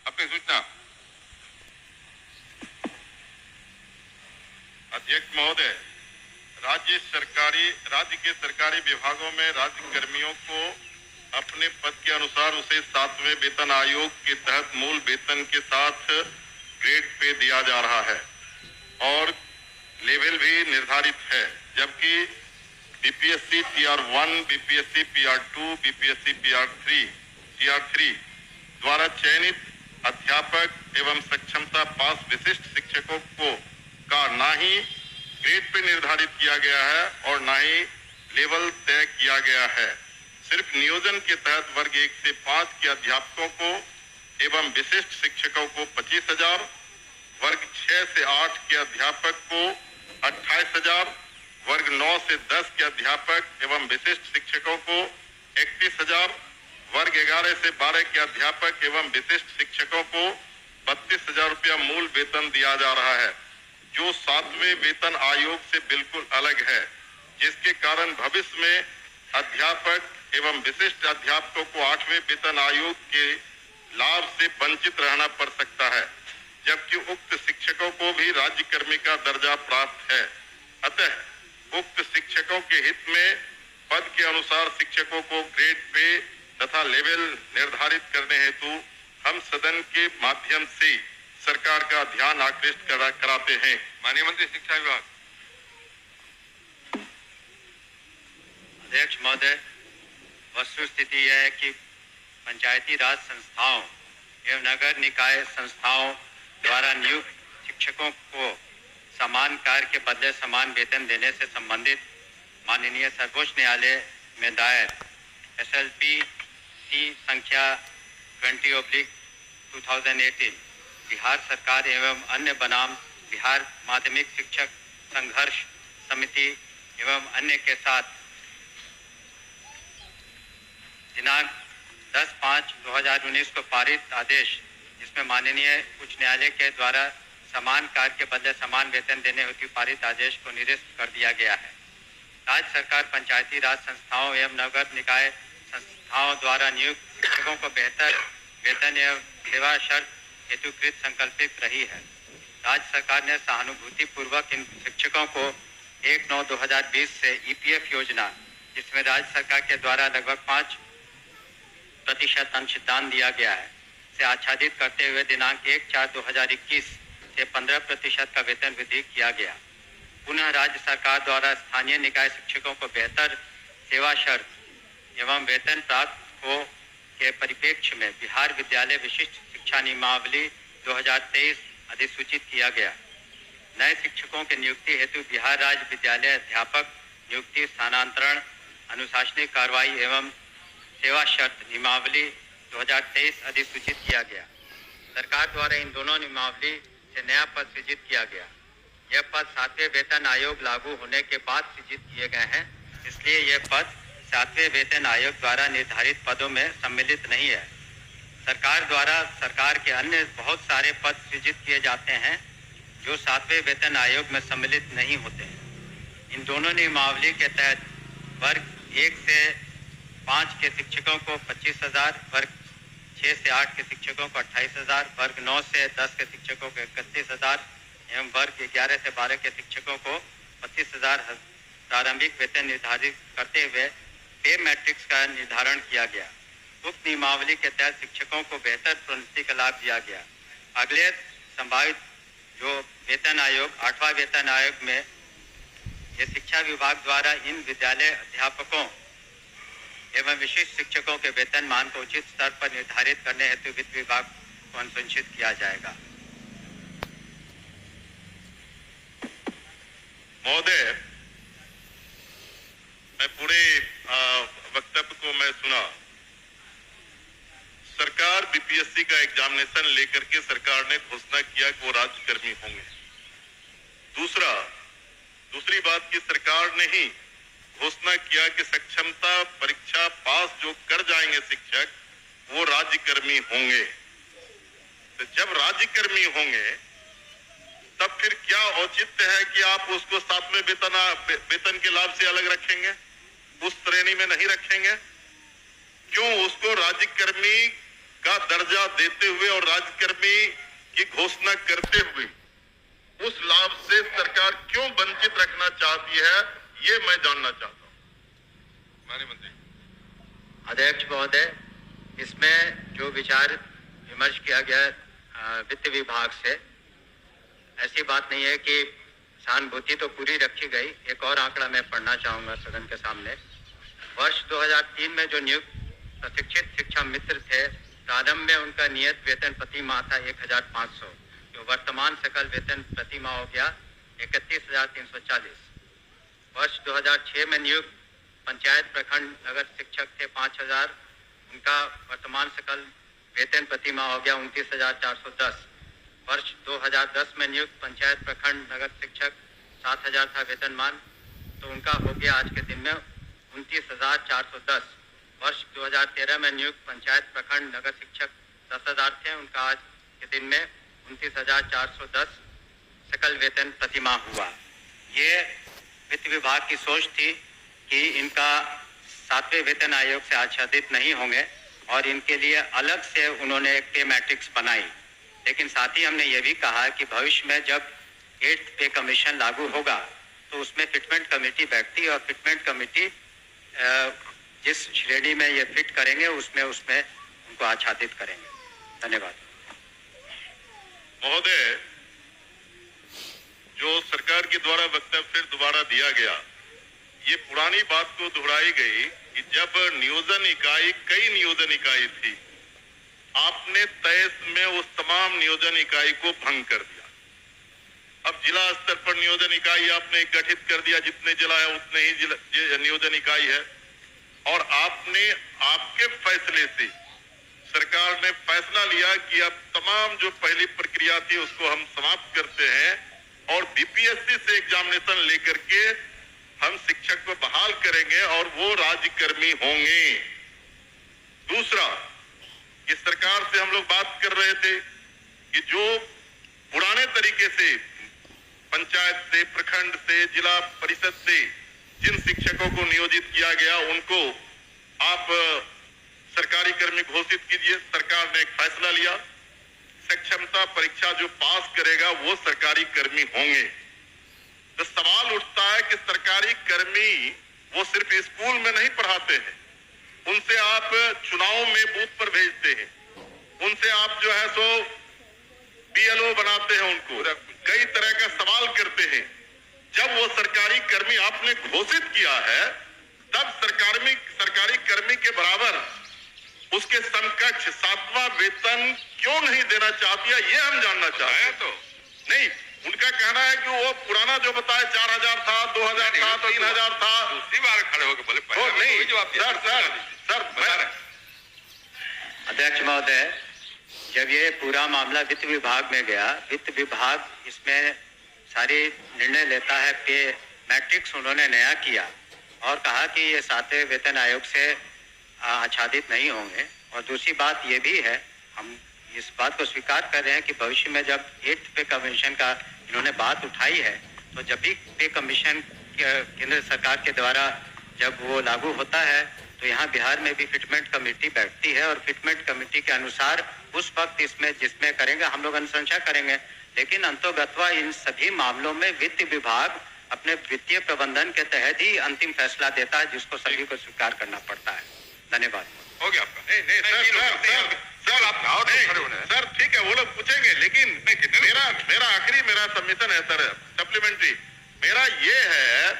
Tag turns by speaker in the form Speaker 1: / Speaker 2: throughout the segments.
Speaker 1: अपनी सूचना। अध्यक्ष महोदय, राज्य के सरकारी विभागों में राज्य कर्मियों को अपने पद के अनुसार उसे 7वें वेतन आयोग के तहत मूल वेतन के साथ ग्रेड पे दिया जा रहा है और लेवल भी निर्धारित है, जबकि बीपीएससी टीआर1, बीपीएससी पीआर2, बीपीएससी टीआर3 द्वारा चयनित अध्यापक एवं सक्षमता पास विशिष्ट शिक्षकों को का ना ही ग्रेड पे निर्धारित किया गया है और ना ही लेवल तय किया गया है। सिर्फ नियोजन के तहत वर्ग 1 से 5 के अध्यापकों को एवं विशिष्ट शिक्षकों को 25,000, वर्ग 6 से 8 के अध्यापक को 28,000, वर्ग 9 से 10 के अध्यापक एवं विशिष्ट शिक्षकों को 31,000, वर्ग 11 से 12 के अध्यापक एवं विशिष्ट शिक्षकों को 32,000 रुपया मूल वेतन दिया जा रहा है, जो 7वें वेतन आयोग से बिल्कुल अलग है, जिसके कारण भविष्य में अध्यापक एवं विशिष्ट अध्यापकों को 8वें वेतन आयोग के लाभ से वंचित रहना पड़ सकता है, जबकि उक्त शिक्षकों को भी राज्य कर्मी का दर्जा प्राप्त है। अतः उक्त शिक्षकों के हित में पद के अनुसार शिक्षकों को ग्रेड पे तथा लेवल निर्धारित करने हेतु हम सदन के माध्यम से सरकार का ध्यान आकृष्ट कराते हैं। माननीय मंत्री शिक्षा विभाग।
Speaker 2: अध्यक्ष महोदय, वस्तुस्थिति यह है कि पंचायती राज संस्थाओं एवं नगर निकाय संस्थाओं द्वारा नियुक्त शिक्षकों को समान कार्य के बदले समान वेतन देने से संबंधित माननीय सर्वोच्च न्यायालय में दायर SLP संख्या 20/2018 बिहार सरकार एवं अन्य बनाम बिहार माध्यमिक शिक्षक संघर्ष समिति एवं अन्य के साथ दिनांक 10/5/2019 को पारित आदेश, जिसमें माननीय उच्च न्यायालय के द्वारा समान कार्य के बदले समान वेतन देने हेतु पारित आदेश को निरस्त कर दिया गया है। राज्य सरकार पंचायती राज संस्थाओं एवं नगर निकाय संस्थाओं द्वारा नियुक्त शिक्षकों को बेहतर वेतन एवं सेवा शर्त हेतुकृत संकल्पित रही है। राज्य सरकार ने सहानुभूति पूर्वक इन शिक्षकों को 1/9/2020 से EPF योजना, जिसमें राज्य सरकार के द्वारा लगभग 5% अंशदान दिया गया है, से आच्छादित करते हुए दिनांक 1/4/2021 से 15% का वेतन वृद्धि किया गया। पुनः राज्य सरकार द्वारा स्थानीय निकाय शिक्षकों को बेहतर सेवा शर्त एवं वेतन प्राप्त हो के परिप्रेक्ष्य में बिहार विद्यालय विशिष्ट शिक्षा नियमावली 2023 अधिसूचित किया गया। नए शिक्षकों के नियुक्ति हेतु बिहार राज्य विद्यालय अध्यापक नियुक्ति स्थानांतरण अनुशासनिक कार्रवाई एवं सेवा शर्त नियमावली 2023 अधिसूचित किया गया। सरकार द्वारा इन दोनों नियमावली से नया पद सृजित किया गया। यह पद 7वें वेतन आयोग लागू होने के बाद सृजित किए गए हैं, इसलिए यह पद 7वें वेतन आयोग द्वारा निर्धारित पदों में सम्मिलित नहीं है। सरकार द्वारा सरकार के अन्य बहुत सारे पद सृजित किए जाते हैं जो 7वें वेतन आयोग में सम्मिलित नहीं होते हैं। इन दोनों नियमावली के तहत वर्ग 1 से 5 के शिक्षकों को 25,000, वर्ग 6 से 8 के शिक्षकों को 28,000, वर्ग 9 से 10 के शिक्षकों को 31,000 एवं वर्ग 11 से 12 के शिक्षकों को 25,000 प्रारंभिक वेतन निर्धारित करते हुए पे मैट्रिक्स का निर्धारण किया गया। उक्त नियमावली के तहत शिक्षकों को बेहतर प्रोन्नति का लाभ दिया गया। अगले संभावित जो वेतन आयोग 8वां वेतन आयोग में ये शिक्षा विभाग द्वारा इन विद्यालय अध्यापकों एवं विशिष्ट शिक्षकों के वेतन मान को उचित स्तर पर निर्धारित करने हेतु वित्त विभाग को अनुशंसित किया जाएगा।
Speaker 1: महोदय, मैं पूरे वक्तव्य को मैं सुना। सरकार बीपीएससी का एग्जामिनेशन लेकर के सरकार ने घोषणा किया कि वो राज्यकर्मी होंगे। दूसरी बात की सरकार ने ही घोषणा किया कि सक्षमता परीक्षा पास जो कर जाएंगे शिक्षक वो राज्यकर्मी होंगे। तो जब राज्यकर्मी होंगे तब फिर क्या औचित्य है कि आप उसको 7वें वेतन के लाभ से अलग रखेंगे, उस श्रेणी में नहीं रखेंगे? क्यों उसको राज्यकर्मी का दर्जा देते हुए और राज्यकर्मी की घोषणा करते हुए उस लाभ से सरकार क्यों वंचित रखना चाहती है, ये मैं जानना चाहता हूं। माननीय मंत्री।
Speaker 2: अध्यक्ष महोदय, इसमें जो विचार विमर्श किया गया वित्त विभाग से, ऐसी बात नहीं है कि सहानुभूति तो पूरी रखी गई। एक और आंकड़ा मैं पढ़ना चाहूंगा सदन के सामने। वर्ष 2003 में जो नियुक्त प्रशिक्षित शिक्षा मित्र थे, प्रारंभ में उनका नियत वेतन प्रति माह था 1500, जो वर्तमान सकल वेतन प्रति माह हो गया 31,340। वर्ष 2006 में नियुक्त पंचायत प्रखंड नगर शिक्षक थे 5000, उनका वर्तमान सकल वेतन प्रति माह हो गया 29,410। वर्ष 2010 में नियुक्त पंचायत प्रखंड नगर शिक्षक 7000 था वेतनमान, तो उनका हो गया आज के दिन में 29,410। वर्ष 2013 में नियुक्त पंचायत प्रखंड नगर शिक्षक 10,000 थे, उनका आज के दिन में 29,410 सकल वेतन प्रति माह हुआ। ये वित्त विभाग की सोच थी कि इनका 7वें वेतन आयोग से आच्छादित नहीं होंगे और इनके लिए अलग से उन्होंने एक पे मैट्रिक्स बनाई। लेकिन साथ ही हमने ये भी कहा कि भविष्य में जब 8th पे कमीशन लागू होगा तो उसमें फिटमेंट कमेटी बैठती और फिटमेंट कमेटी जिस श्रेणी में ये फिट करेंगे उसमें उनको आच्छादित करेंगे। धन्यवाद।
Speaker 1: महोदय, जो सरकार के द्वारा वक्तव्य फिर दोबारा दिया गया, ये पुरानी बात को दोहराई गई कि जब कई नियोजन इकाई थी, आपने तय में उस तमाम नियोजन इकाई को भंग कर दिया। अब जिला स्तर पर नियोजन इकाई आपने गठित कर दिया, जितने जिला है उतने ही नियोजन इकाई है, और आपके फैसले से सरकार ने फैसला लिया कि अब तमाम जो पहली प्रक्रिया थी उसको हम समाप्त करते हैं और बीपीएससी से एग्जामिनेशन लेकर के हम शिक्षक को बहाल करेंगे और वो राज्यकर्मी होंगे। दूसरा, इस सरकार से हम लोग बात कर रहे थे कि जो पुराने तरीके से पंचायत से, प्रखंड से, जिला परिषद से जिन शिक्षकों को नियोजित किया गया उनको आप सरकारी कर्मी घोषित कीजिए। सरकार ने एक फैसला लिया, सक्षमता परीक्षा जो पास करेगा वो सरकारी कर्मी होंगे। तो सवाल उठता है कि सरकारी कर्मी वो सिर्फ स्कूल में नहीं पढ़ाते हैं, उनसे आप चुनाव में बूथ पर भेजते हैं, उनसे आप जो है सो बीएलओ बनाते हैं, उनको कई तरह का सवाल करते हैं। जब वो सरकारी कर्मी आपने घोषित किया है, तब सरकारी कर्मी के बराबर उसके समकक्ष 7वां वेतन क्यों नहीं देना चाहती है, ये हम जानना चाहते हैं। तो नहीं, उनका कहना है कि वो पुराना जो बताया 4000 था, 2000 था, 3000 था।
Speaker 3: दूसरी बार खड़े होकर बोले
Speaker 1: नहीं सर।
Speaker 2: अध्यक्ष महोदय, जब ये पूरा मामला वित्त विभाग में गया, वित्त विभाग इसमें सारी निर्णय लेता है। पे मैट्रिक्स उन्होंने नया किया और कहा कि ये 7वें वेतन आयोग से आच्छादित नहीं होंगे। और दूसरी बात ये भी है, हम इस बात को स्वीकार कर रहे हैं कि भविष्य में जब 8th पे कमीशन का इन्होंने बात उठाई है, तो जब भी पे कमीशन केंद्र सरकार के द्वारा जब वो लागू होता है तो यहाँ बिहार में भी फिटमेंट कमेटी बैठती है और फिटमेंट कमेटी के अनुसार उस वक्त जिसमें करेंगे हम लोग अनुशंसा करेंगे। लेकिन अंतोगत्वा इन सभी मामलों में वित्त विभाग अपने वित्तीय प्रबंधन के तहत ही अंतिम फैसला देता है, जिसको सभी को स्वीकार करना पड़ता है। धन्यवाद।
Speaker 3: हो गया आपका।
Speaker 1: सर ठीक है, वो लोग पूछेंगे, लेकिन मेरा आखिरी सबमिशन है सर, सप्लीमेंट्री मेरा ये है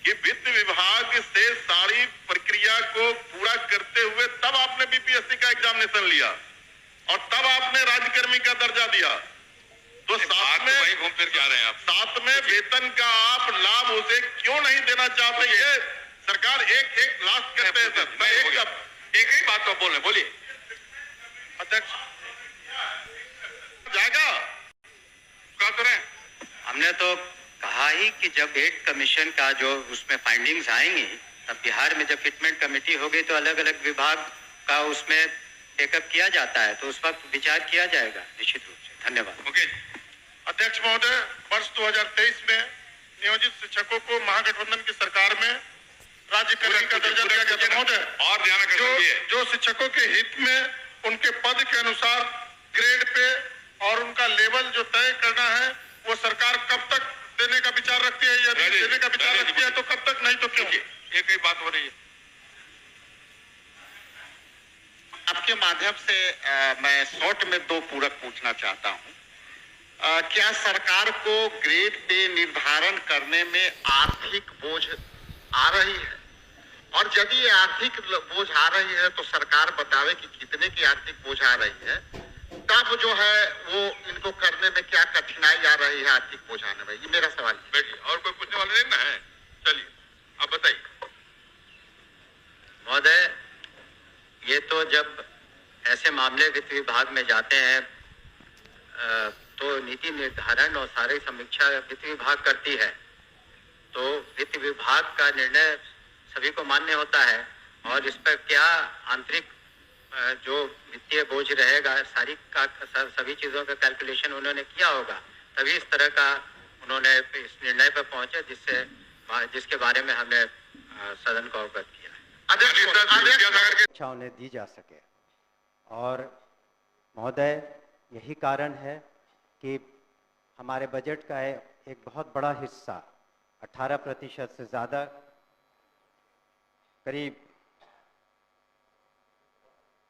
Speaker 1: कि वित्त विभाग से सारी प्रक्रिया को पूरा करते हुए तब आपने बीपीएससी का एग्जामिनेशन लिया और तब आपने राज्यकर्मी का दर्जा दिया। तो साथ में
Speaker 3: वही घूम फिर के आ रहे हैं आप।
Speaker 1: 7वें वेतन का आप लाभ उसे क्यों नहीं देना चाहते? ये सरकार एक लास्ट करते हैं सर। मैं
Speaker 3: एक ही बात को बोल रहे, बोलिए
Speaker 1: अध्यक्ष। जाएगा
Speaker 3: क्या करें?
Speaker 2: हमने तो कहा ही कि जब 8th कमीशन का जो उसमें फाइंडिंग्स आएंगी, तब बिहार में जब फिटमेंट कमेटी होगी तो अलग अलग विभाग का उसमें टेकअप किया जाता है, तो उस वक्त विचार किया जाएगा निश्चित रूप से। धन्यवाद।
Speaker 3: ओके।
Speaker 1: अध्यक्ष महोदय, वर्ष 2023 में नियोजित शिक्षकों को महागठबंधन की सरकार में राज्यकर्मी का दर्जा दिया गया था। महोदय,
Speaker 3: और ध्यान रखिए,
Speaker 1: जो शिक्षकों के हित में उनके पद के अनुसार ग्रेड पे और उनका लेवल जो तय करना है वो सरकार कब तक देने का विचार रखती है? यदि देने का विचार रखती है तो कब तक, नहीं तो क्यों?
Speaker 3: एक ही बात हो रही है।
Speaker 4: आपके माध्यम से मैं शॉर्ट में दो पूरक पूछना चाहता हूं। क्या सरकार को ग्रेड पे निर्धारण करने में आर्थिक बोझ आ रही है? और यदि ये आर्थिक बोझ आ रही है तो सरकार बतावे कि कितने की आर्थिक बोझ आ रही है, तब जो है वो इनको करने में क्या कठिनाई आ रही है आर्थिक बोझ आने में? ये मेरा सवाल है।
Speaker 3: बैठिए, और कोई पूछने वाला नहीं ना है? चलिए आप बताइए।
Speaker 2: महोदय, ये तो जब ऐसे मामले वित्त विभाग में जाते हैं तो नीति निर्धारण और सारी समीक्षा वित्त विभाग करती है, तो वित्त विभाग का निर्णय सभी को मान्य होता है और इस पर क्या आंतरिक जो वित्तीय बोझ रहेगा सभी चीजों का कैलकुलेशन उन्होंने किया होगा, तभी इस तरह का उन्होंने इस निर्णय पर पहुंचे जिसके बारे में हमने सदन को अवगत किया।
Speaker 5: शिक्षा उन्हें दी जा सके। और महोदय, यही कारण है कि हमारे बजट का एक बहुत बड़ा हिस्सा 18% से ज़्यादा, करीब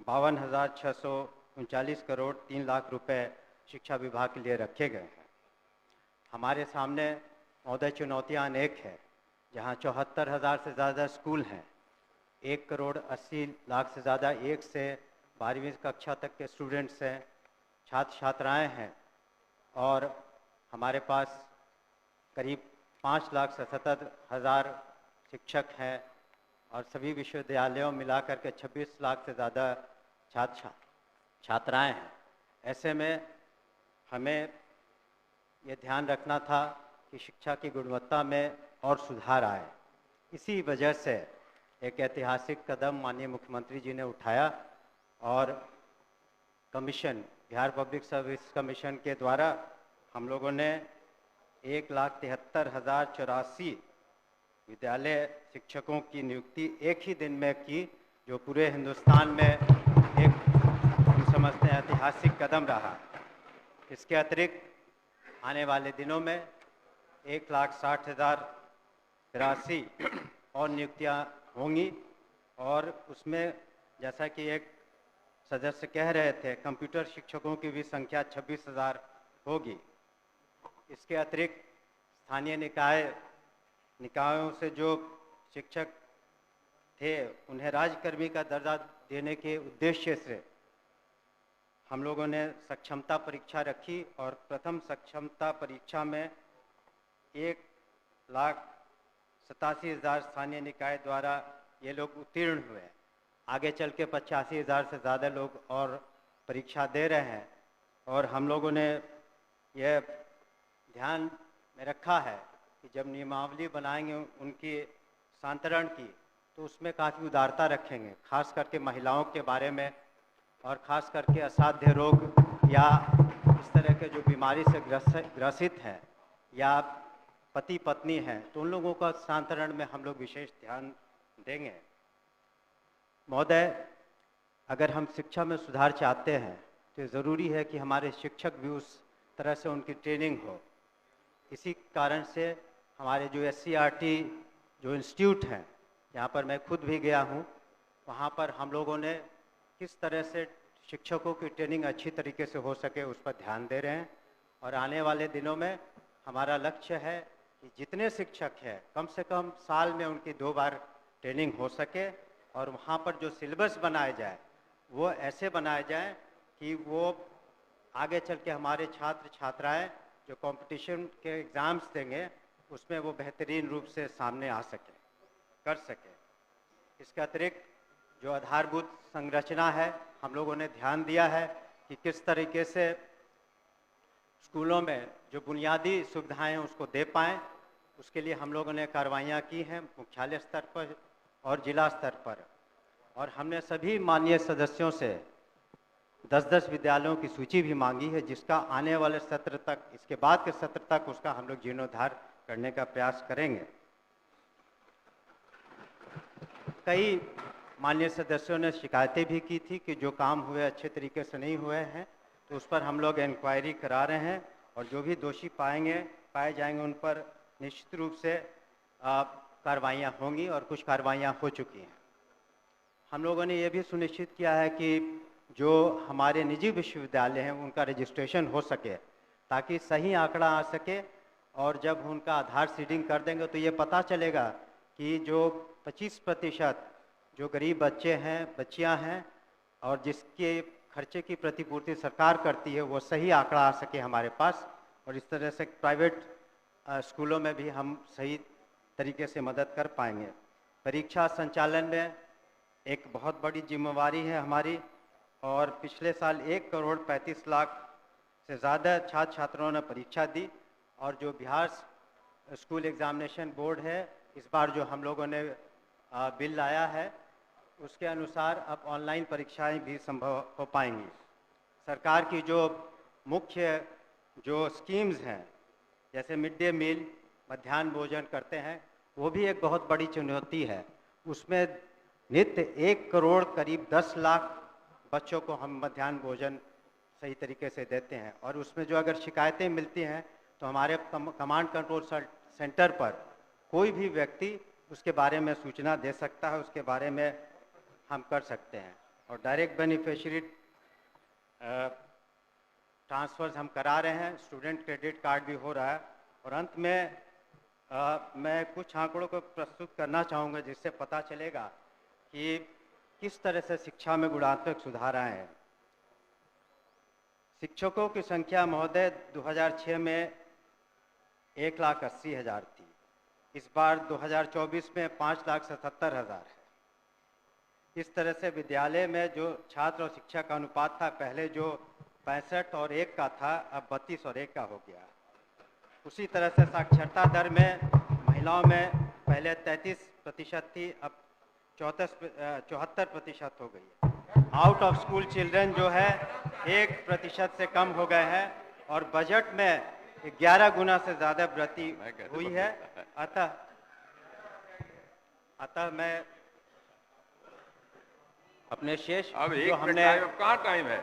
Speaker 5: 52,639 करोड़ 3 लाख रुपए शिक्षा विभाग के लिए रखे गए हैं। हमारे सामने महोदय चुनौतियां अनेक है, जहां 74,000 से ज़्यादा स्कूल हैं, 1 करोड़ 80 लाख से ज़्यादा 1 से 12वीं कक्षा तक के स्टूडेंट्स हैं, छात्र छात्राएं हैं, और हमारे पास करीब 5,77,000 शिक्षक हैं और सभी विश्वविद्यालयों मिलाकर के 26 लाख से ज़्यादा छात्र छात्राएं हैं। ऐसे में हमें ये ध्यान रखना था कि शिक्षा की गुणवत्ता में और सुधार आए। इसी वजह से एक ऐतिहासिक कदम माननीय मुख्यमंत्री जी ने उठाया और commission, Bihar public service commission के द्वारा हम लोगों ने 1,73,084 विद्यालय शिक्षकों की नियुक्ति एक ही दिन में की, जो पूरे हिंदुस्तान में एक हम समझते हैं ऐतिहासिक कदम रहा। इसके अतिरिक्त आने वाले दिनों में 1,60,083 और नियुक्तियां होंगी, और उसमें जैसा कि एक सदस्य कह रहे थे, कंप्यूटर शिक्षकों की भी संख्या 26,000 होगी। इसके अतिरिक्त स्थानीय निकायों से जो शिक्षक थे उन्हें राज्यकर्मी का दर्जा देने के उद्देश्य से हम लोगों ने सक्षमता परीक्षा रखी, और प्रथम सक्षमता परीक्षा में 1,87,000 स्थानीय निकाय द्वारा ये लोग उत्तीर्ण हुए। आगे चल के 85,000 से ज़्यादा लोग और परीक्षा दे रहे हैं, और हम लोगों ने यह ध्यान में रखा है कि जब नियमावली बनाएंगे उनकी सांतरण की, तो उसमें काफ़ी उदारता रखेंगे, खास करके महिलाओं के बारे में, और ख़ास करके असाध्य रोग या इस तरह के जो बीमारी से ग्रसित हैं या पति पत्नी हैं, तो उन लोगों का सांतरण में हम लोग विशेष ध्यान देंगे। महोदय, अगर हम शिक्षा में सुधार चाहते हैं तो ज़रूरी है कि हमारे शिक्षक भी उस तरह से उनकी ट्रेनिंग हो। इसी कारण से हमारे जो SCRT जो इंस्टीट्यूट हैं, यहाँ पर मैं खुद भी गया हूँ, वहाँ पर हम लोगों ने किस तरह से शिक्षकों की ट्रेनिंग अच्छी तरीके से हो सके उस पर ध्यान दे रहे हैं। और आने वाले दिनों में हमारा लक्ष्य है कि जितने शिक्षक हैं कम से कम साल में उनकी 2 बार ट्रेनिंग हो सके, और वहाँ पर जो सिलेबस बनाए जाए वो ऐसे बनाए जाए कि वो आगे चल के हमारे छात्र छात्राएं जो कंपटीशन के एग्ज़ाम्स देंगे उसमें वो बेहतरीन रूप से सामने आ सके, कर सके। इसके अतिरिक्त जो आधारभूत संरचना है, हम लोगों ने ध्यान दिया है कि किस तरीके से स्कूलों में जो बुनियादी सुविधाएं हैं उसको दे पाएँ। उसके लिए हम लोगों ने कार्रवाइयाँ की हैं मुख्यालय स्तर पर और जिला स्तर पर, और हमने सभी माननीय सदस्यों से 10-10 विद्यालयों की सूची भी मांगी है, जिसका आने वाले सत्र तक, इसके बाद के सत्र तक उसका हम लोग जीर्णोद्धार करने का प्रयास करेंगे। कई माननीय सदस्यों ने शिकायतें भी की थी कि जो काम हुए अच्छे तरीके से नहीं हुए हैं, तो उस पर हम लोग इंक्वायरी करा रहे हैं और जो भी दोषी पाए जाएंगे उन पर निश्चित रूप से कार्रवाइयाँ होंगी और कुछ कार्रवाइयाँ हो चुकी हैं। हम लोगों ने ये भी सुनिश्चित किया है कि जो हमारे निजी विश्वविद्यालय हैं उनका रजिस्ट्रेशन हो सके, ताकि सही आंकड़ा आ सके, और जब उनका आधार सीडिंग कर देंगे तो ये पता चलेगा कि जो 25% जो गरीब बच्चे हैं, बच्चियां हैं और जिसके खर्चे की प्रतिपूर्ति सरकार करती है, वो सही आंकड़ा आ सके हमारे पास, और इस तरह से प्राइवेट स्कूलों में भी हम सही तरीके से मदद कर पाएंगे। परीक्षा संचालन में एक बहुत बड़ी जिम्मेवारी है हमारी, और पिछले साल 1,35,00,000 से ज़्यादा छात्र छात्राओं ने परीक्षा दी, और जो बिहार स्कूल एग्जामिनेशन बोर्ड है, इस बार जो हम लोगों ने बिल लाया है उसके अनुसार अब ऑनलाइन परीक्षाएं भी संभव हो पाएंगी। सरकार की जो मुख्य जो स्कीम्स हैं, जैसे मिड डे मील, मध्याह्न भोजन करते हैं, वो भी एक बहुत बड़ी चुनौती है। उसमें नित्य 1 करोड़ करीब 10 लाख बच्चों को हम मध्याह्न भोजन सही तरीके से देते हैं, और उसमें जो अगर शिकायतें मिलती हैं तो हमारे कमांड कंट्रोल सेंटर पर कोई भी व्यक्ति उसके बारे में सूचना दे सकता है, उसके बारे में हम कर सकते हैं। और डायरेक्ट बेनिफिशियरी ट्रांसफर्स हम करा रहे हैं, स्टूडेंट क्रेडिट कार्ड भी हो रहा है। और अंत में मैं कुछ आंकड़ों को प्रस्तुत करना चाहूँगा जिससे पता चलेगा कि किस तरह से शिक्षा में गुणात्मक सुधार आए हैं। शिक्षकों की संख्या महोदय 2006 में 1,80,000 थी, इस बार 2024 में 5,77,000 है। इस तरह से विद्यालय में जो छात्र और शिक्षक का अनुपात था, पहले जो 65 और 1 का था, अब 32 और 1 का हो गया। उसी तरह से साक्षरता दर में महिलाओं में पहले 33% थी, अब 74% हो गई है। आउट ऑफ स्कूल चिल्ड्रन जो है 1% से कम हो गए हैं, और बजट में 11 गुना से ज़्यादा वृद्धि हुई है। अतः मैं अपने शेष
Speaker 6: अब
Speaker 5: जो
Speaker 6: एक
Speaker 5: हमने
Speaker 6: कहाँ टाइम है